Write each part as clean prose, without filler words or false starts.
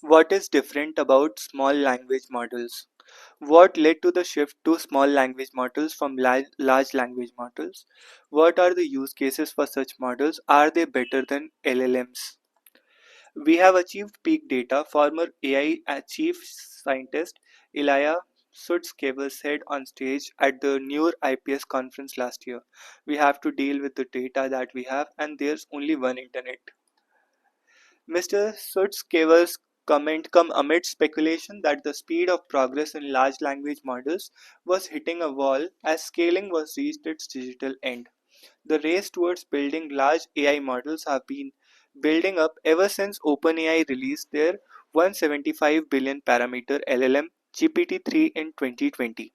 What is different about small language models? What led to the shift to small language models from large language models? What are the use cases for such models? Are they better than LLMs? We have achieved peak data, former AI chief scientist Ilya Sutskever said on stage at the Newer IPS conference last year. We have to deal with the data that we have, and there's only one internet. Mr. Sutskever's comment come amid speculation that the speed of progress in large language models was hitting a wall as scaling was reached its digital end. The race towards building large AI models have been building up ever since OpenAI released their 175 billion parameter LLM GPT-3 in 2020.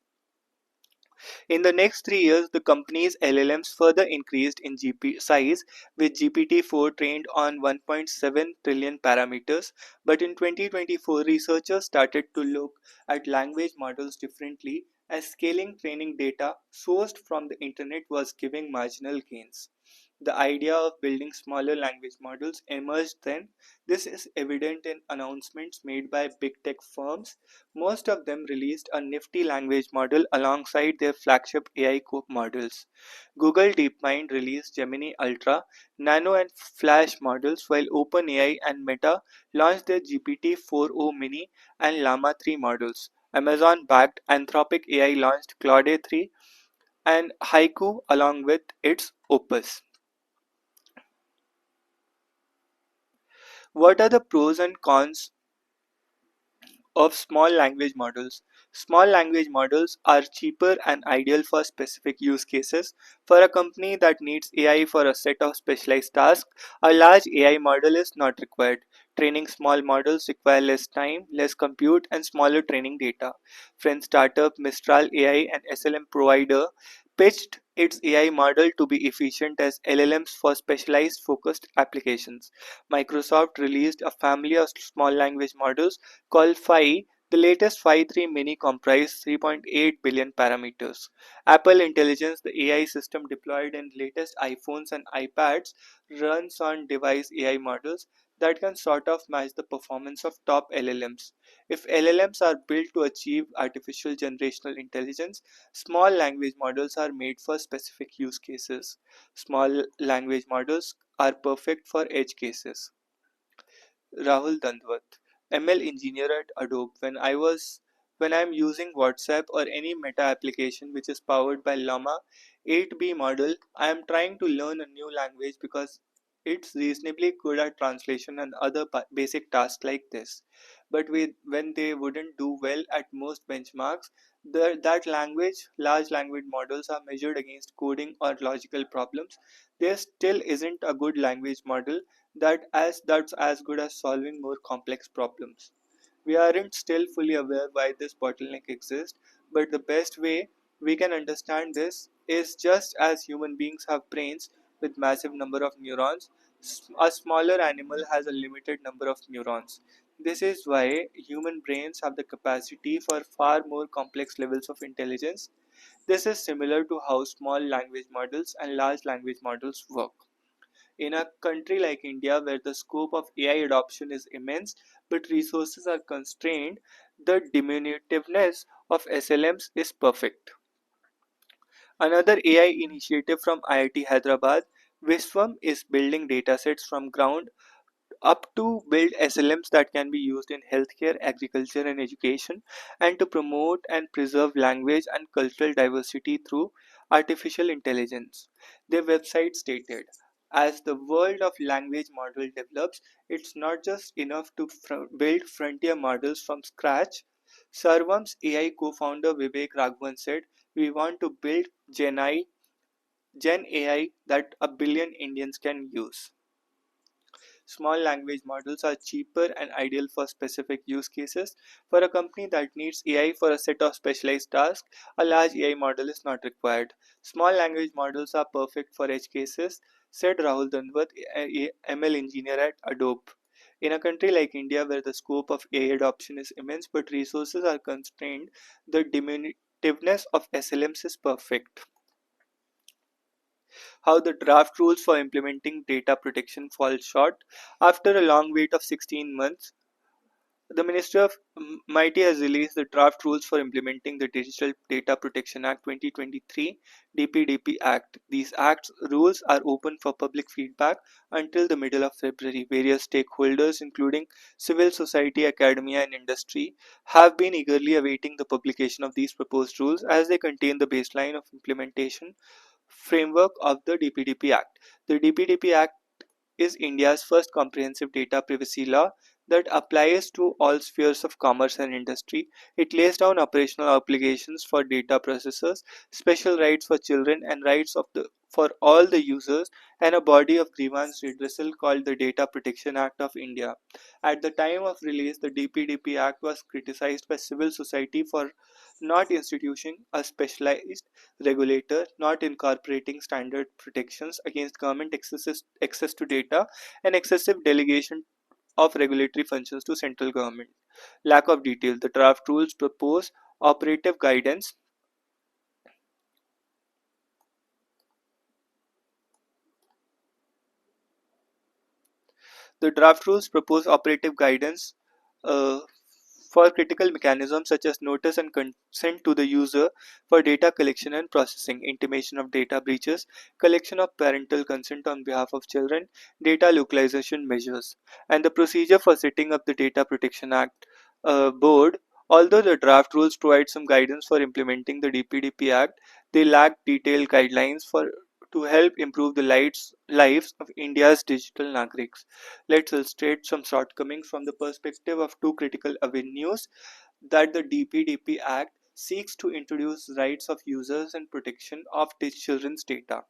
In the next 3 years, the company's LLMs further increased in size, with GPT-4 trained on 1.7 trillion parameters. But in 2024, researchers started to look at language models differently as scaling training data sourced from the internet was giving marginal gains. The idea of building smaller language models emerged then. This is evident in announcements made by big tech firms. Most of them released a nifty language model alongside their flagship AI models. Google DeepMind released Gemini Ultra, Nano and Flash models, while OpenAI and Meta launched their GPT-4o Mini and Llama 3 models. Amazon-backed Anthropic AI launched Claude 3 and Haiku along with its Opus. What are the pros and cons of small language models? Small language models are cheaper and ideal for specific use cases. For a company that needs AI for a set of specialized tasks, a large AI model is not required. Training small models require less time, less compute, and smaller training data. French startup Mistral AI, an SLM provider, pitched its AI model to be efficient as LLMs for specialized focused applications. Microsoft released a family of small language models called Phi. The latest Phi 3 Mini comprised 3.8 billion parameters. Apple Intelligence, the AI system deployed in latest iPhones and iPads, runs on device AI models that can sort of match the performance of top LLMs. If LLMs are built to achieve artificial generational intelligence, small language models are made for specific use cases. Small language models are perfect for edge cases. Rahul Dandwat, ML engineer at Adobe. When I'm using WhatsApp or any Meta application which is powered by Llama 8B model, I am trying to learn a new language because it's reasonably good at translation and other basic tasks like this. But when they wouldn't do well at most benchmarks, that large language models are measured against coding or logical problems. There still isn't a good language model that's as good as solving more complex problems. We aren't still fully aware why this bottleneck exists, but the best way we can understand this is just as human beings have brains with massive number of neurons, a smaller animal has a limited number of neurons. This is why human brains have the capacity for far more complex levels of intelligence. This is similar to how small language models and large language models work. In a country like India, where the scope of AI adoption is immense but resources are constrained, the diminutiveness of SLMs is perfect. Another AI initiative from IIT Hyderabad, Viswam, is building datasets from ground up to build SLMs that can be used in healthcare, agriculture, and education, and to promote and preserve language and cultural diversity through artificial intelligence. Their website stated, as the world of language model develops, it's not just enough to build frontier models from scratch. Sarvam's AI co-founder Vivek Raghavan said, we want to build Gen AI that a billion Indians can use. Small language models are cheaper and ideal for specific use cases. For a company that needs AI for a set of specialized tasks, a large AI model is not required. Small language models are perfect for edge cases, said Rahul Dandwat, ML engineer at Adobe. In a country like India, where the scope of AI adoption is immense but resources are constrained, the diminutiveness of SLMs is perfect. How the draft rules for implementing data protection fall short. After a long wait of 16 months, The Ministry of MIT has released the draft rules for implementing the Digital Data Protection Act 2023 DPDP Act. These acts rules are open for public feedback until the middle of February. Various stakeholders, including civil society, academia, and industry, have been eagerly awaiting the publication of these proposed rules as they contain the baseline of implementation framework of the DPDP Act. The DPDP Act is India's first comprehensive data privacy law that applies to all spheres of commerce and industry. It lays down operational obligations for data processors, special rights for children, and rights of the for all the users, and a body of grievance redressal called the Data Protection Act of India. At the time of release, the DPDP Act was criticized by civil society for not instituting a specialized regulator, not incorporating standard protections against government access to data, and excessive delegation of regulatory functions to central government. Lack of detail. The draft rules propose operative guidance. The draft rules propose operative guidance uh, for critical mechanisms such as notice and consent to the user for data collection and processing, intimation of data breaches, collection of parental consent on behalf of children, data localization measures, and the procedure for setting up the Data Protection Act board. Although the draft rules provide some guidance for implementing the DPDP Act, they lack detailed guidelines for to help improve the lives of India's digital nagriks. Let's illustrate some shortcomings from the perspective of two critical avenues that the DPDP Act seeks to introduce rights of users and protection of children's data.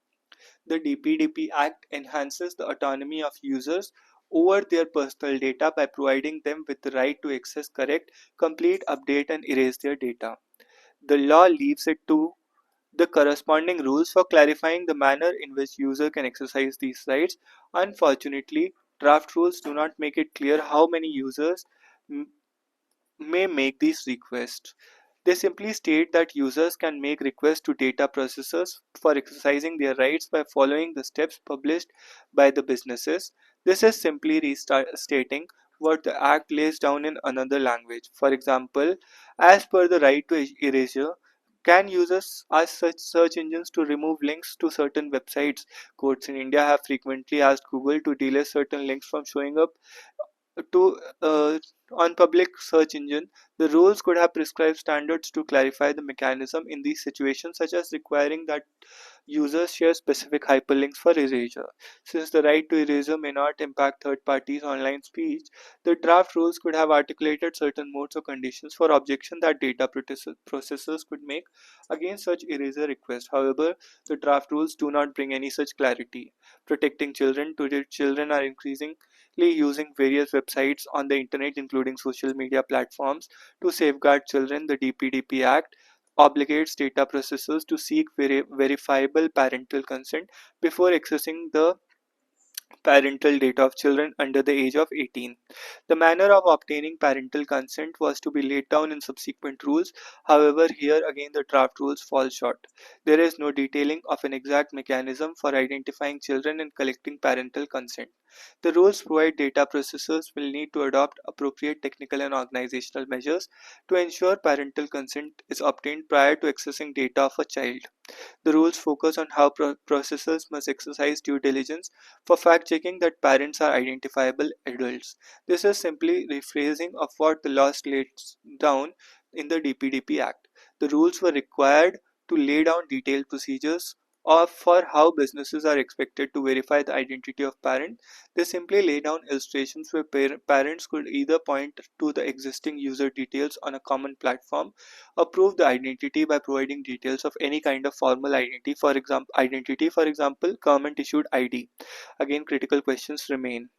The DPDP Act enhances the autonomy of users over their personal data by providing them with the right to access, correct, complete, update, and erase their data. The law leaves it to the corresponding rules for clarifying the manner in which user can exercise these rights. Unfortunately, draft rules do not make it clear how many users may make these requests. They simply state that users can make requests to data processors for exercising their rights by following the steps published by the businesses. This is simply restating what the Act lays down in another language. For example, as per the right to erasure, can users ask such search engines to remove links to certain websites? Courts in India have frequently asked Google to delete certain links from showing up to on public search engine. The rules could have prescribed standards to clarify the mechanism in these situations, such as requiring that users share specific hyperlinks for erasure. Since the right to erasure may not impact third parties' online speech, the draft rules could have articulated certain modes or conditions for objection that data processors could make against such erasure requests. However, the draft rules do not bring any such clarity. Protecting children. Today, children are increasingly using various websites on the internet, including social media platforms. To safeguard children, the DPDP Act obligates data processors to seek verifiable parental consent before accessing the parental data of children under the age of 18. The manner of obtaining parental consent was to be laid down in subsequent rules. However, here again the draft rules fall short. There is no detailing of an exact mechanism for identifying children and collecting parental consent. The rules provide data processors will need to adopt appropriate technical and organizational measures to ensure parental consent is obtained prior to accessing data of a child. The rules focus on how processors must exercise due diligence for fact checking that parents are identifiable adults. This is simply rephrasing of what the law lays down in the DPDP Act. The rules were required to lay down detailed procedures of for how businesses are expected to verify the identity of parent. They simply lay down illustrations where parents could either point to the existing user details on a common platform or prove the identity by providing details of any kind of formal identity, for example, government issued ID. Again, critical questions remain.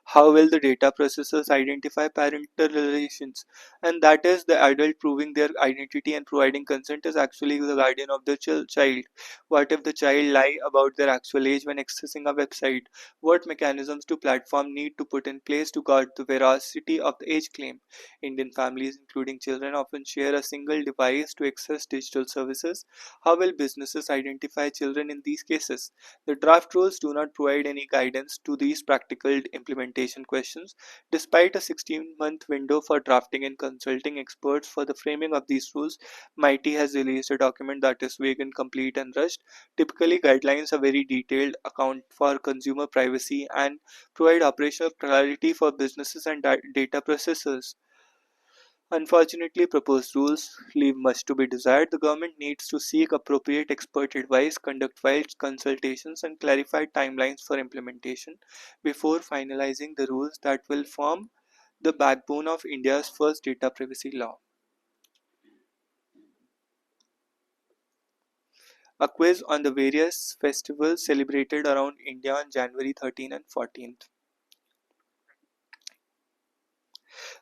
How will the data processors identify parental relations? And that is the adult proving their identity and providing consent is actually the guardian of the child. What if the child lie about their actual age when accessing a website? What mechanisms do platform need to put in place to guard the veracity of the age claim? Indian families, including children, often share a single device to access digital services. How will businesses identify children in these cases? The draft rules do not provide any guidance to these practical implementation implementation questions. Despite a 16-month window for drafting and consulting experts for the framing of these rules, MIT has released a document that is vague, incomplete, and rushed. Typically, guidelines are very detailed, account for consumer privacy, and provide operational clarity for businesses and data processors. Unfortunately, proposed rules leave much to be desired. The government needs to seek appropriate expert advice, conduct wide consultations, and clarify timelines for implementation before finalizing the rules that will form the backbone of India's first data privacy law. A quiz on the various festivals celebrated around India on January 13 and 14th.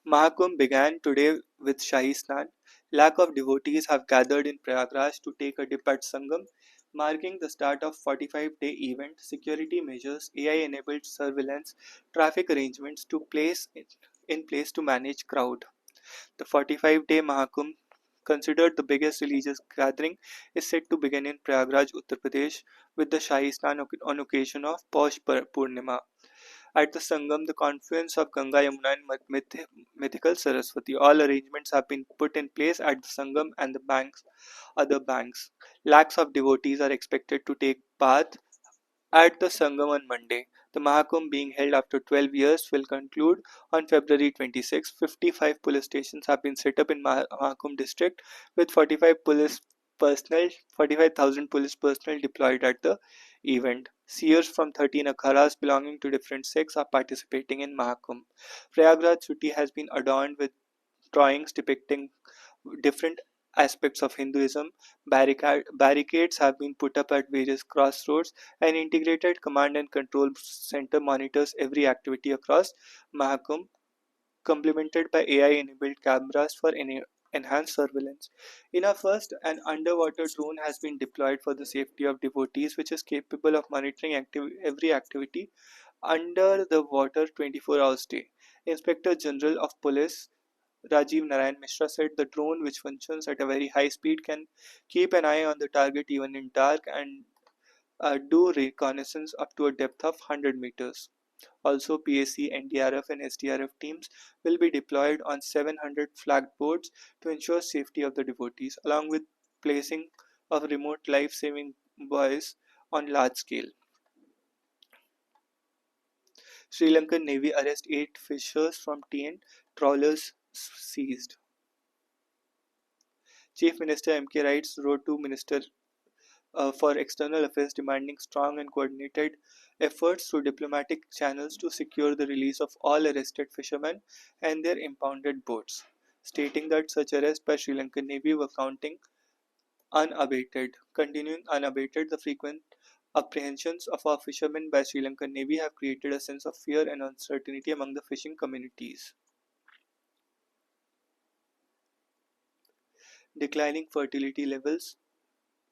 Mahakumbh began today with Shahi Snan. Lakh of devotees have gathered in Prayagraj to take a dip at Sangam, marking the start of 45-day event. Security measures, AI-enabled surveillance, traffic arrangements in place to manage crowd. The 45-day Mahakumbh, considered the biggest religious gathering, is set to begin in Prayagraj, Uttar Pradesh, with the Shahi Snan on occasion of Posh Purnima. At the Sangam, the confluence of Ganga, Yamuna, and mythical Saraswati. All arrangements have been put in place at the Sangam and the other banks. Lakhs of devotees are expected to take bath at the Sangam on Monday. The Mahakumbh, being held after 12 years, will conclude on February 26. 55 police stations have been set up in Mahakumbh district with 45,000 police personnel deployed at the event. Seers from 13 akharas belonging to different sects are participating in Mahakumbh. Prayagraj city has been adorned with drawings depicting different aspects of Hinduism. Barricades have been put up at various crossroads. An integrated command and control center monitors every activity across Mahakumbh, complemented by AI-enabled cameras for enhanced surveillance. In our first, an underwater drone has been deployed for the safety of devotees, which is capable of monitoring every activity under the water 24 hours a day. Inspector General of Police Rajiv Narayan Mishra said the drone, which functions at a very high speed, can keep an eye on the target even in dark and do reconnaissance up to a depth of 100 meters. Also, PAC, NDRF, and SDRF teams will be deployed on 700 flagged boats to ensure safety of the devotees, along with placing of remote life-saving buoys on large scale. Sri Lankan Navy arrests 8 fishers from TN trawlers seized. Chief Minister M.K. Wright wrote to Minister for External Affairs demanding strong and coordinated efforts through diplomatic channels to secure the release of all arrested fishermen and their impounded boats, stating that such arrests by Sri Lankan Navy were continuing unabated. The frequent apprehensions of our fishermen by Sri Lankan Navy have created a sense of fear and uncertainty among the fishing communities. Declining fertility levels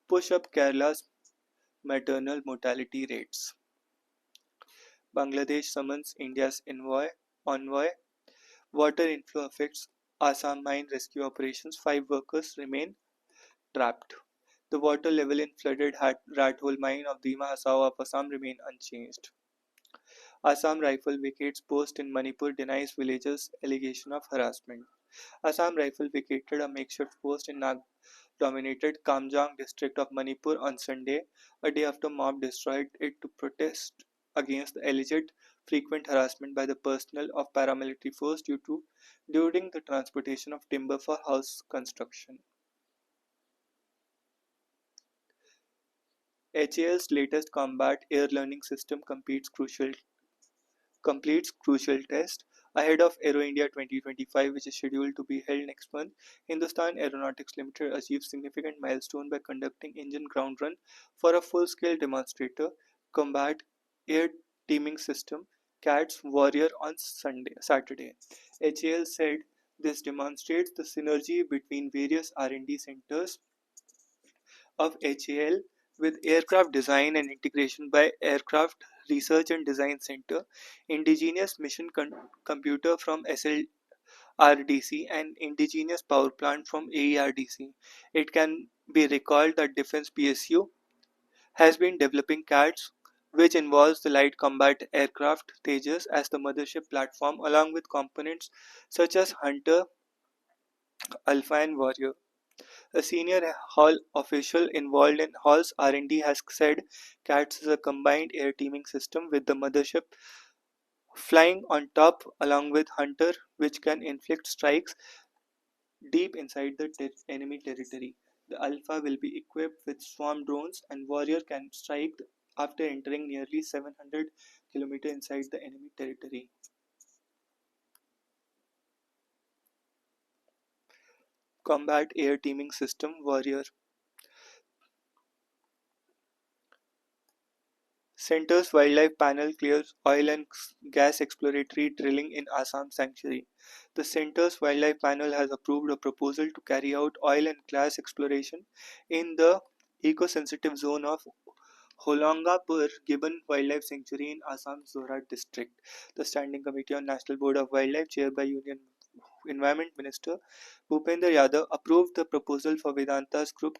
push up Kerala's maternal mortality rates. Bangladesh summons India's envoy. Water inflow affects Assam mine rescue operations. 5 workers remain trapped. The water level in flooded rat hole mine of Dima Hasao of Assam remain unchanged. Assam Rifle vacates post in Manipur, denies villagers allegation of harassment. Assam Rifle vacated a makeshift post in dominated Kamjang district of Manipur on Sunday, a day after mob destroyed it to protest against the alleged frequent harassment by the personnel of paramilitary force during the transportation of timber for house construction. HAL's latest combat air learning system completes crucial test ahead of Aero India 2025, which is scheduled to be held next month. Hindustan Aeronautics Limited achieved significant milestone by conducting engine ground run for a full-scale demonstrator combat air teaming system CATS Warrior on Saturday. HAL said this demonstrates the synergy between various R&D centers of HAL with aircraft design and integration by Aircraft Research and Design Center, indigenous mission computer from SLRDC, and indigenous power plant from AERDC. It can be recalled that Defense PSU has been developing CATS which involves the light combat aircraft Tejas as the mothership platform, along with components such as Hunter, Alpha, and Warrior. A senior Hall official involved in Hall's R&D has said CATS is a combined air teaming system with the mothership flying on top along with Hunter, which can inflict strikes deep inside the enemy territory. The Alpha will be equipped with swarm drones, and Warrior can strike after entering nearly 700 km inside the enemy territory. Combat Air Teaming System Warrior Centre's Wildlife Panel clears oil and gas exploratory drilling in Assam Sanctuary. The Centre's Wildlife Panel has approved a proposal to carry out oil and gas exploration in the eco-sensitive zone of Holangapur Gibbon Wildlife Sanctuary in Assam's Zorat district. The Standing Committee on National Board of Wildlife, chaired by Union Environment Minister Bhupender Yadav, approved the proposal for Vedanta's group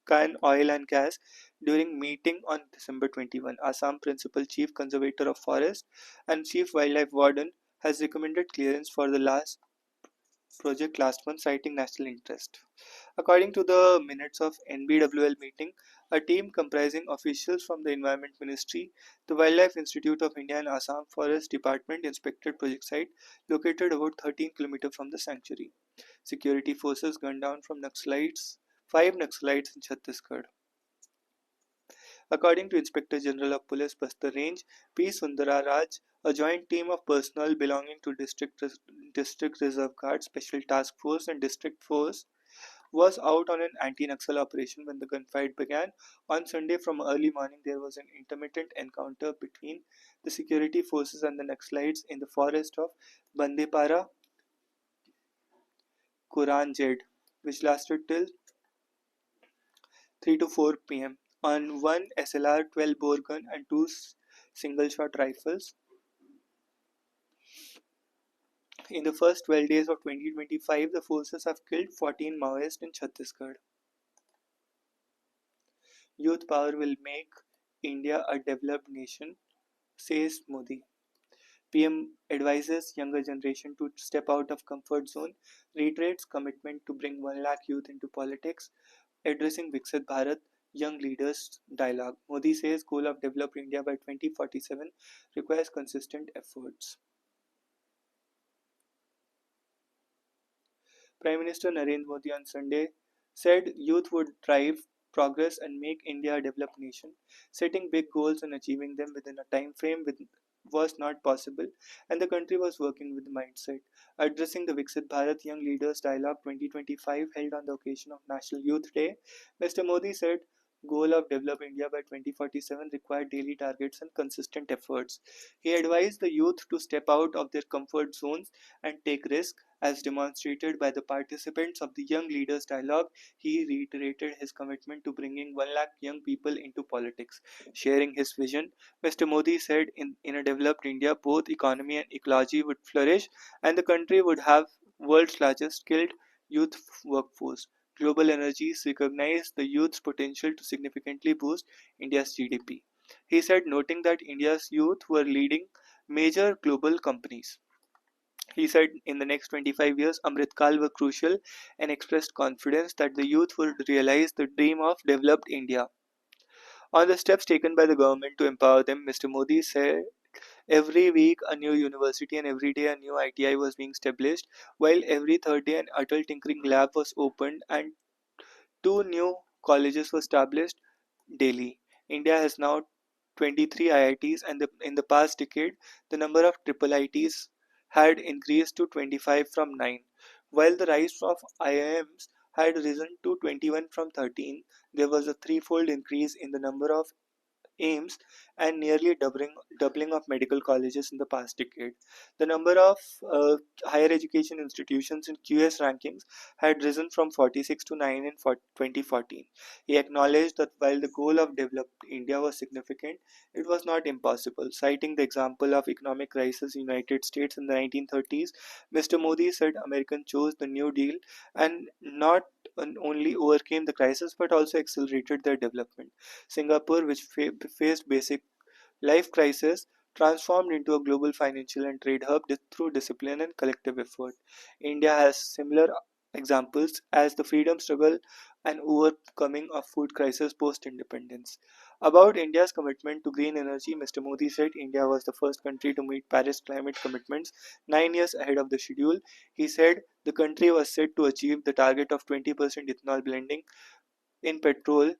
Can Oil and Gas during meeting on December 21. Assam Principal Chief Conservator of Forest and Chief Wildlife Warden has recommended clearance for the last project last month, citing national interest. According to the minutes of NBWL meeting, a team comprising officials from the Environment Ministry, the Wildlife Institute of India and Assam Forest Department inspected project site located about 13 km from the sanctuary. Security forces gunned down from Naxalites, 5 Naxalites in Chhattisgarh. According to Inspector General of Police Bastar Range P. Sundara Raj, a joint team of personnel belonging to District Reserve Guard, Special Task Force, and District Force was out on an anti-Naxal operation when the gunfight began. On Sunday from early morning, there was an intermittent encounter between the security forces and the Naxalites in the forest of Bandepara, Kuranjed, which lasted till 3 to 4 p.m. On one SLR 12 bore gun and two single shot rifles. In the first 12 days of 2025, the forces have killed 14 Maoists in Chhattisgarh. Youth power will make India a developed nation, says Modi. PM advises younger generation to step out of comfort zone, reiterates commitment to bring 1 lakh youth into politics, addressing Viksit Bharat Young Leaders Dialogue. Modi says goal of developed India by 2047 requires consistent efforts. Prime Minister Narendra Modi on Sunday said youth would drive progress and make India a developed nation. Setting big goals and achieving them within a time frame was not possible, and the country was working with the mindset. Addressing the Viksit Bharat Young Leaders Dialogue 2025 held on the occasion of National Youth Day, Mr. Modi said goal of develop India by 2047 required daily targets and consistent efforts. He advised the youth to step out of their comfort zones and take risks. As demonstrated by the participants of the Young Leaders Dialogue, he reiterated his commitment to bringing 1 lakh young people into politics. Sharing his vision, Mr. Modi said in a developed India, both economy and ecology would flourish and the country would have world's largest skilled youth workforce. Global Energies recognized the youth's potential to significantly boost India's GDP. He said, noting that India's youth were leading major global companies. He said in the next 25 years, Amritkal were crucial and expressed confidence that the youth would realize the dream of developed India. On the steps taken by the government to empower them, Mr. Modi said every week a new university and every day a new ITI was being established, while every third day an Atal Tinkering Lab was opened and two new colleges were established daily. India has now 23 IITs, and in the past decade, the number of triple ITs had increased to 25 from 9. While the rise of IIMs had risen to 21 from 13, there was a threefold increase in the number of aims and nearly doubling of medical colleges in the past decade. The number of higher education institutions in QS rankings had risen from 46 to 9 in 2014. He acknowledged that while the goal of developed India was significant, it was not impossible. Citing the example of economic crisis in the United States in the 1930s, Mr. Modi said Americans chose the New Deal and not only overcame the crisis but also accelerated their development. Singapore, which faced basic life crisis transformed into a global financial and trade hub through discipline and collective effort. India has similar examples as the freedom struggle and overcoming of food crisis post-independence. About India's commitment to green energy, Mr. Modi said India was the first country to meet Paris climate commitments 9 years ahead of the schedule. He said the country was set to achieve the target of 20% ethanol blending in petrol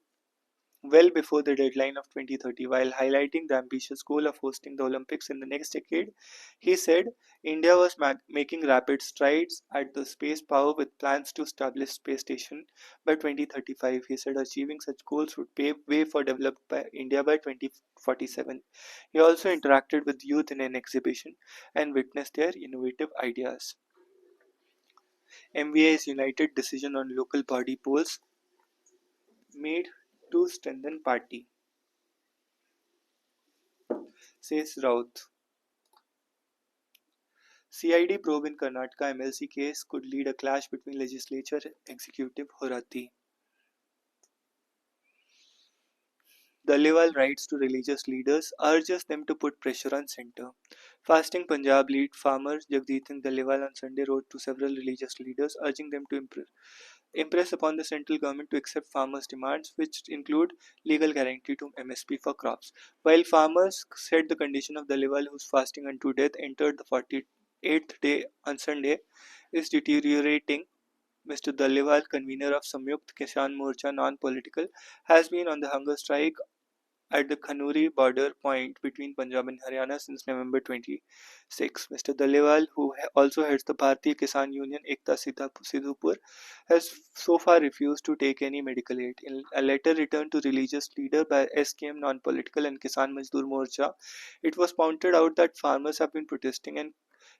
well before the deadline of 2030. While highlighting the ambitious goal of hosting the Olympics in the next decade, he said India was making rapid strides at the space power with plans to establish space station by 2035. He said achieving such goals would pave way for developed by India by 2047. He also interacted with youth in an exhibition and witnessed their innovative ideas. MVA's united decision on local body polls made to strengthen party, says Raut. CID probe in Karnataka MLC case could lead a clash between legislature executive Horati. Daliwal writes to religious leaders, urges them to put pressure on centre. Fasting Punjab lead farmer Jagdeep Singh Daliwal on Sunday wrote to several religious leaders urging them to impress upon the central government to accept farmers' demands, which include legal guarantee to MSP for crops. While farmers said the condition of Daliwal, whose fasting unto death entered the 48th day on Sunday, is deteriorating, Mr. Daliwal, convener of Samyukt Kisan Morcha non-political, has been on the hunger strike at the Khanuri border point between Punjab and Haryana since November 26. Mr. Daliwal, who also heads the Bharatiya Kisan Union Ekta Sidhupur, has so far refused to take any medical aid. In a letter returned to religious leader by SKM Non-Political and Kisan Mazdoor Morcha, it was pointed out that farmers have been protesting in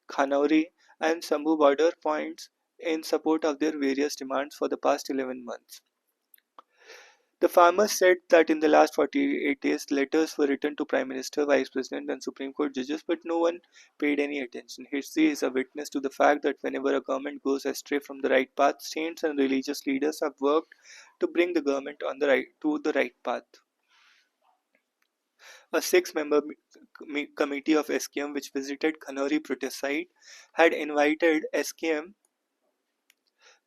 Khanauri and Sambhu border points in support of their various demands for the past 11 months. The farmers said that in the last 48 days, letters were written to Prime Minister, Vice President, and Supreme Court judges, but no one paid any attention. History is a witness to the fact that whenever a government goes astray from the right path, saints and religious leaders have worked to bring the government on the right path. A six-member committee of SKM, which visited Khanori protest site, had invited SKM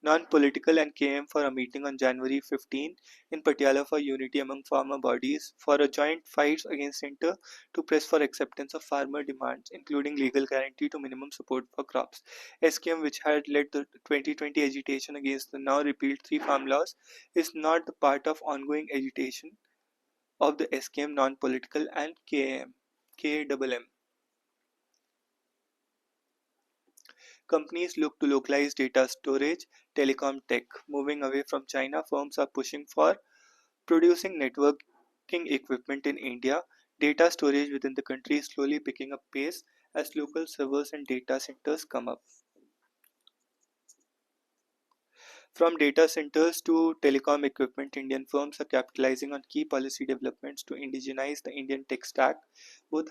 non-political and KM for a meeting on January 15 in Patiala for unity among farmer bodies for a joint fight against centre to press for acceptance of farmer demands, including legal guarantee to minimum support for crops. SKM, which had led the 2020 agitation against the now repealed three farm laws, is not the part of ongoing agitation of the SKM non-political and KAMM. Companies look to localize data storage, telecom tech. Moving away from China, firms are pushing for producing networking equipment in India. Data storage within the country is slowly picking up pace as local servers and data centers come up. From data centers to telecom equipment, Indian firms are capitalizing on key policy developments to indigenize the Indian tech stack, from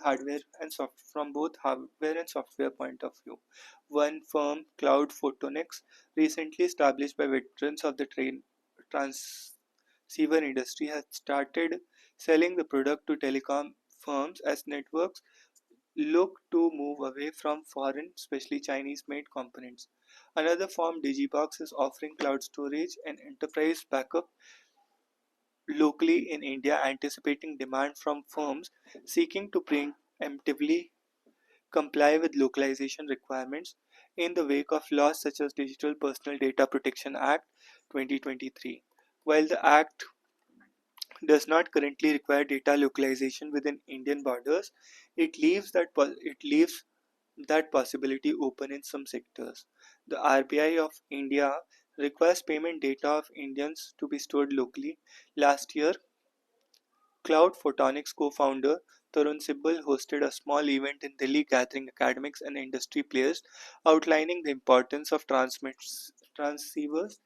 both hardware and software point of view. One firm, Cloud Photonics, recently established by veterans of the transceiver industry, has started selling the product to telecom firms as networks look to move away from foreign, especially Chinese-made components. Another firm, Digibox, is offering cloud storage and enterprise backup locally in India, anticipating demand from firms seeking to preemptively comply with localization requirements in the wake of laws such as Digital Personal Data Protection Act 2023. While the Act does not currently require data localization within Indian borders, it leaves that possibility open in some sectors. The RBI of India requires payment data of Indians to be stored locally. Last year, Cloud Photonics co-founder Tarun Sibbal hosted a small event in Delhi gathering academics and industry players outlining the importance of transceivers,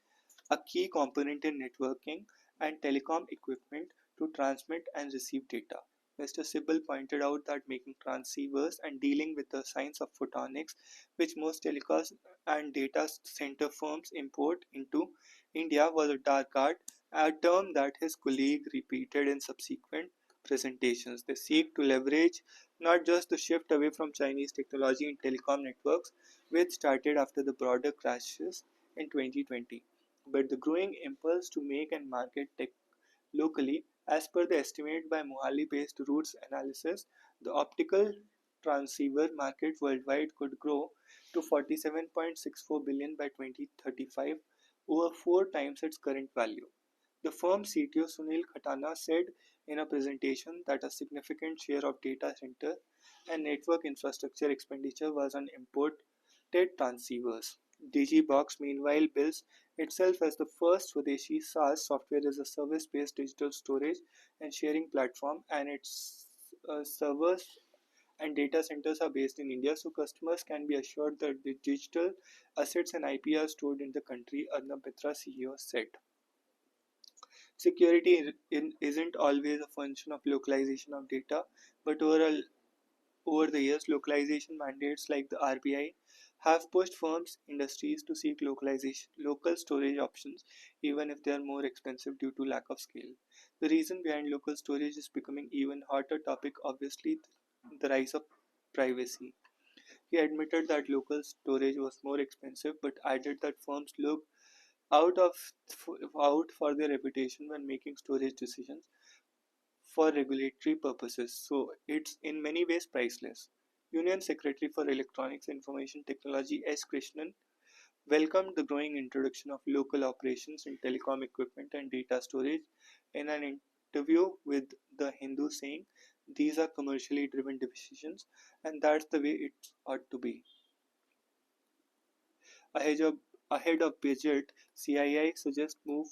a key component in networking and telecom equipment to transmit and receive data. Mr. Sibbal pointed out that making transceivers and dealing with the science of photonics, which most telecom and data center firms import into India, was a dark art, a term that his colleague repeated in subsequent presentations. They seek to leverage not just the shift away from Chinese technology in telecom networks, which started after the broader crashes in 2020, but the growing impulse to make and market tech locally. As per the estimate by Mohali-based Roots Analysis, the optical transceiver market worldwide could grow to 47.64 billion by 2035, over 4 times its current value. The firm's CTO Sunil Khatana said in a presentation that a significant share of data center and network infrastructure expenditure was on imported transceivers. Digibox meanwhile bills itself as the first Swadeshi SaaS software as a service-based digital storage and sharing platform, and its servers and data centers are based in India, so customers can be assured that the digital assets and IP are stored in the country, Arnab Mitra, CEO, said. Security isn't always a function of localization of data, but over the years, localization mandates like the RBI have pushed firms, industries to seek local storage options, even if they are more expensive due to lack of scale. The reason behind local storage is becoming even hotter topic, obviously, the rise of privacy. He admitted that local storage was more expensive, but added that firms look out of out for their reputation when making storage decisions for regulatory purposes, so it's in many ways priceless. Union Secretary for Electronics Information Technology S. Krishnan welcomed the growing introduction of local operations in telecom equipment and data storage in an interview with The Hindu, saying, "These are commercially driven decisions, and that's the way it ought to be." Ahead of, ahead of budget, CII suggests move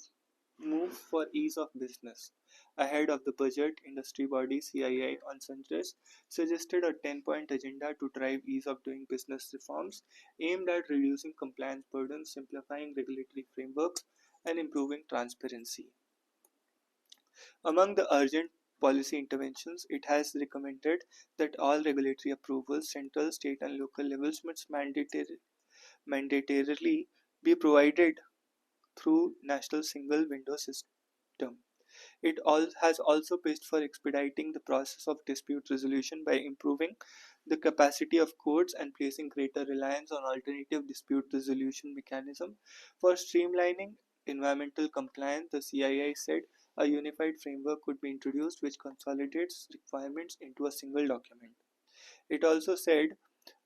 for ease of business. Ahead of the budget, industry body CII on Sunday suggested a 10-point agenda to drive ease of doing business reforms aimed at reducing compliance burdens, simplifying regulatory frameworks, and improving transparency. Among the urgent policy interventions, it has recommended that all regulatory approvals, central, state, and local levels must mandatorily be provided through National Single Window System. It has also pushed for expediting the process of dispute resolution by improving the capacity of courts and placing greater reliance on alternative dispute resolution mechanism. For streamlining environmental compliance, the CII said a unified framework could be introduced which consolidates requirements into a single document. It also said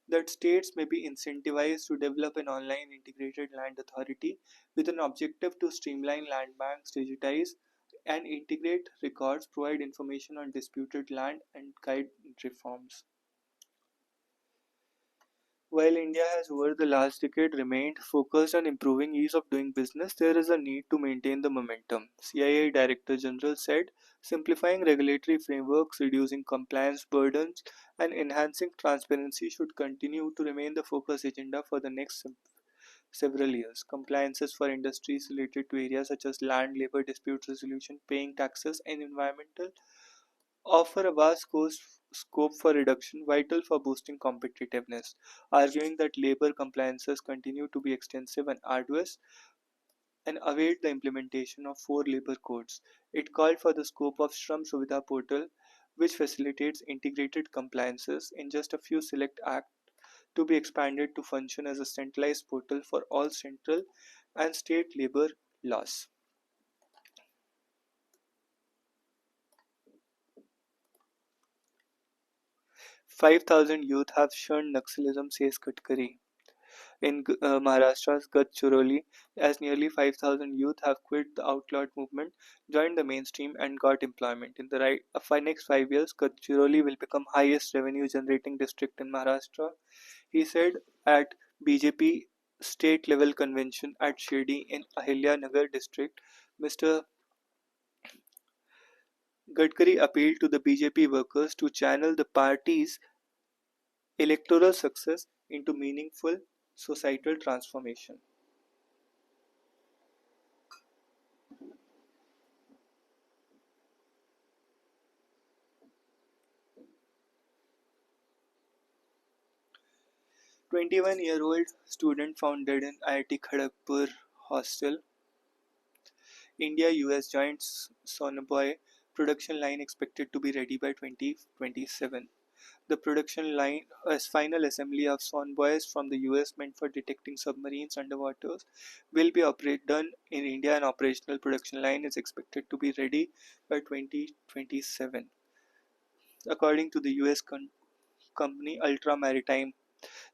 that states may be incentivized to develop an online integrated land authority with an objective to streamline land banks, digitize and integrate records, provide information on disputed land, and guide reforms. While India has over the last decade remained focused on improving ease of doing business, there is a need to maintain the momentum. CIA Director General said simplifying regulatory frameworks, reducing compliance burdens, and enhancing transparency should continue to remain the focus agenda for the next several years. Compliances for industries related to areas such as land, labor, dispute resolution, paying taxes, and environmental offer a vast scope for reduction, vital for boosting competitiveness, arguing that labor compliances continue to be extensive and arduous and await the implementation of 4 labor codes. It called for the scope of Shram Suvidha portal, which facilitates integrated compliances in just a few select acts, to be expanded to function as a centralized portal for all central and state labor laws. 5,000 youth have shunned Naxalism, says Gadkari. In Maharashtra's Gadchiroli, as nearly 5,000 youth have quit the outlawed movement, joined the mainstream, and got employment. In the next 5 years, Gadchiroli will become highest revenue generating district in Maharashtra, he said at BJP state level convention at Shirdi in Ahilya district. Mr. Gadkari appealed to the BJP workers to channel the party's electoral success into meaningful societal transformation. 21-year-old student found dead in IIT Kharagpur hostel. India-US joint Sonoboy production line expected to be ready by 2027. The production line, as final assembly of sonobuoys from the US meant for detecting submarines underwater, will be done in India, and operational production line is expected to be ready by 2027. According to the US company Ultra Maritime,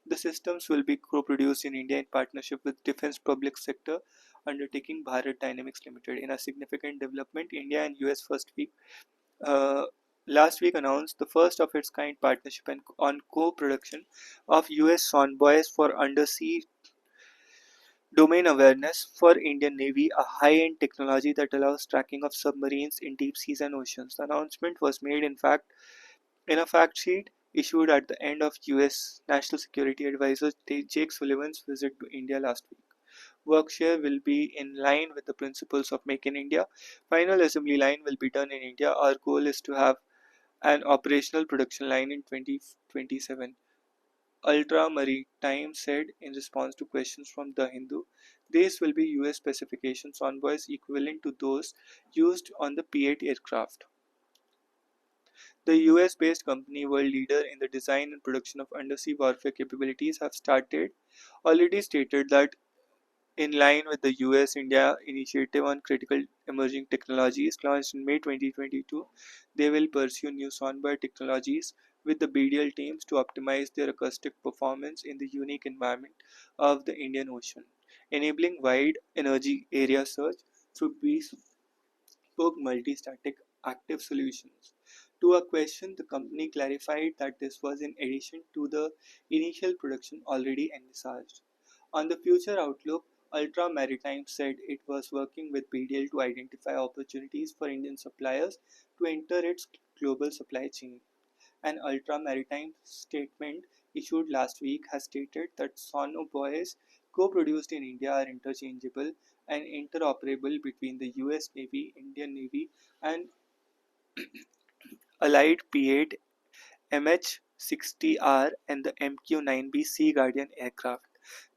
the systems will be co-produced in India in partnership with Defense Public Sector undertaking Bharat Dynamics Limited. In a significant development, India and US uh, last week announced the first of its kind partnership on co-production of US sonobuoys for undersea domain awareness for Indian Navy, a high-end technology that allows tracking of submarines in deep seas and oceans. The announcement was made in a fact sheet issued at the end of US National Security Advisor Jake Sullivan's visit to India last week. Workshare will be in line with the principles of Make in India. Final assembly line will be done in India. Our goal is to have an operational production line in 2027, Ultra Maritime said in response to questions from The Hindu. These will be US specifications envoys equivalent to those used on the P-8 aircraft. The US-based company, world leader in the design and production of undersea warfare capabilities, have already stated that in line with the US-India Initiative on Critical Emerging Technologies launched in May 2022, they will pursue new soundbar technologies with the BDL teams to optimize their acoustic performance in the unique environment of the Indian Ocean, enabling wide energy area search through bespoke multi-static active solutions. To a question, the company clarified that this was in addition to the initial production already envisaged. On the future outlook, Ultra Maritime said it was working with BDL to identify opportunities for Indian suppliers to enter its global supply chain. An Ultra Maritime statement issued last week has stated that sonobuoys co-produced in India are interchangeable and interoperable between the US Navy, Indian Navy, and allied P-8 MH-60R and the MQ-9B Sea Guardian aircraft.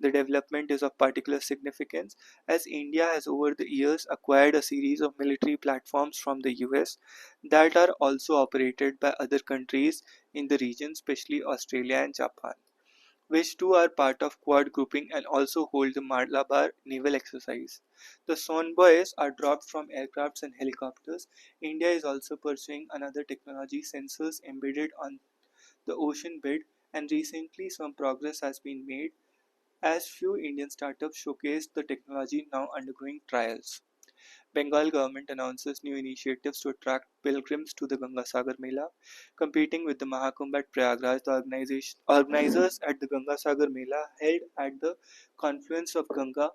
The development is of particular significance as India has over the years acquired a series of military platforms from the US that are also operated by other countries in the region, especially Australia and Japan, which too are part of Quad grouping and also hold the Malabar naval exercise. The sonobuoys are dropped from aircrafts and helicopters. India is also pursuing another technology, sensors embedded on the ocean bed, and recently some progress has been made as few Indian startups showcased the technology now undergoing trials. Bengal government announces new initiatives to attract pilgrims to the Ganga Sagar Mela. Competing with the Mahakumbh at Prayagraj, the organizers at the Ganga Sagar Mela held at the confluence of Ganga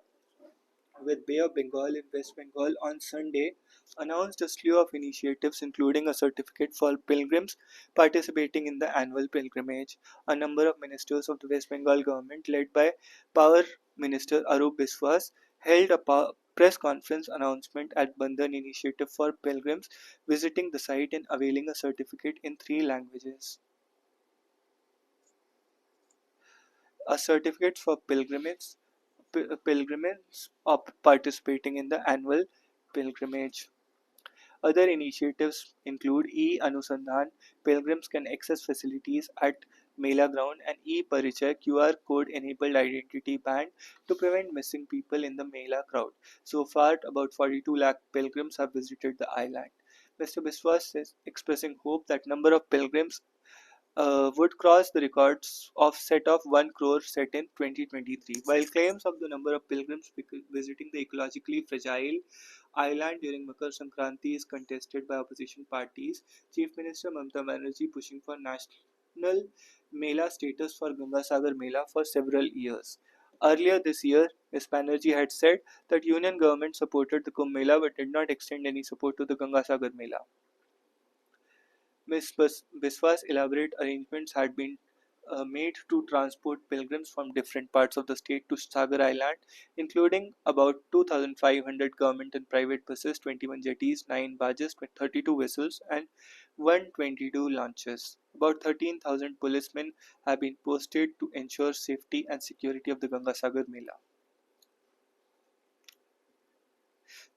with Bay of Bengal in West Bengal on Sunday, announced a slew of initiatives including a certificate for pilgrims participating in the annual pilgrimage. A number of ministers of the West Bengal government, led by Power Minister Arup Biswas, held a press conference announcement at Bandhan initiative for pilgrims visiting the site and availing a certificate in three languages. A certificate for pilgrims participating in the annual pilgrimage. Other initiatives include e-Anusandhan. Pilgrims can access facilities at Mela ground and e-Parichai QR code enabled identity band to prevent missing people in the Mela crowd. So far, about 42 lakh pilgrims have visited the island. Mr. Biswas says, expressing hope that number of pilgrims would cross the records of set of 1 crore set in 2023. While claims of the number of pilgrims visiting the ecologically fragile island during Makar Sankranti is contested by opposition parties, Chief Minister Mamata Banerjee pushing for national Mela status for Ganga Sagar Mela for several years. Earlier this year, Ms. Banerjee had said that Union government supported the Kumbh Mela but did not extend any support to the Ganga Sagar Mela. Ms. Biswas elaborate arrangements had been made to transport pilgrims from different parts of the state to Sagar Island, including about 2,500 government and private buses, 21 jetties, 9 barges, 32 vessels, and 122 launches. About 13,000 policemen have been posted to ensure safety and security of the Ganga Sagar Mela.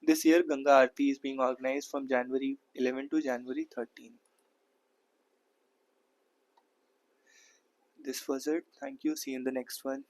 This year, Ganga Aarti is being organized from January 11 to January 13. This was it. Thank you. See you in the next one.